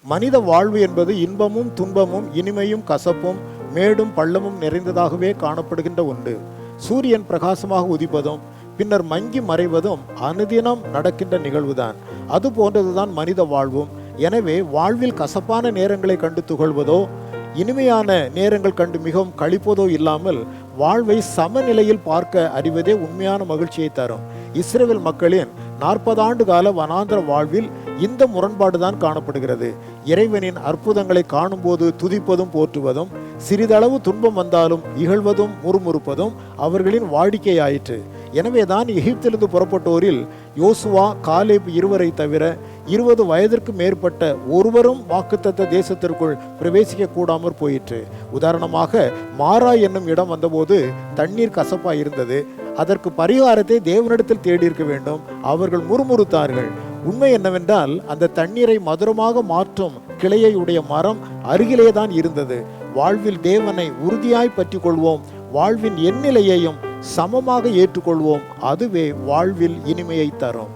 மனித வாழ்வு என்பது இன்பமும் துன்பமும் இனிமையும் கசப்பும் மேடும் பள்ளமும் நிறைந்ததாகவே காணப்படுகின்ற ஒன்று. சூரியன் பிரகாசமாக உதிப்பதும் பின்னர் மங்கி மறைவதும் அனுதினம் நடக்கின்ற நிகழ்வுதான். அது போன்றதுதான் மனித வாழ்வும். எனவே வாழ்வில் கசப்பான நேரங்களை கண்டு துகள்வதோ இனிமையான நேரங்கள் கண்டு மிகவும் கழிப்பதோ இல்லாமல் வாழ்வை சமநிலையில் பார்க்க அறிவதே உண்மையான மகிழ்ச்சியை தரும். இஸ்ரவேல் மக்களின் 40 ஆண்டு கால வனாந்திர வாழ்வில் இந்த முரண்பாடுதான் காணப்படுகிறது. இறைவனின் அற்புதங்களை காணும்போது துதிப்பதும் போற்றுவதும், சிறிதளவு துன்பம் வந்தாலும் இகழ்வதும் முறுமுறுப்பதும் அவர்களின் வாடிக்கையாயிற்று. எனவேதான் எகிப்திலிருந்து புறப்பட்டோரில் யோசுவா, காலேப் இருவரை தவிர 20 வயதிற்கு மேற்பட்ட ஒருவரும் வாக்குத்தத்த தேசத்திற்குள் பிரவேசிக்க கூடாமற் போயிற்று. உதாரணமாக மாரா என்னும் இடம் வந்தபோது தண்ணீர் கசப்பாய் இருந்தது. அதற்கு பரிகாரத்தை தேவனிடத்தில் தேடியிருக்க வேண்டும். அவர்கள் முறுமுறுத்தார்கள். உண்மை என்னவென்றால் அந்த தண்ணீரை மதுரமாக மாற்றும் கிளையை உடைய மரம் அருகிலேதான் இருந்தது. வாழ்வில் தேவனை உறுதியாய் பற்றி கொள்வோம். வாழ்வின் எந்நிலையையும் சமமாக ஏற்றுக்கொள்வோம். அதுவே வாழ்வில் இனிமையை தரும்.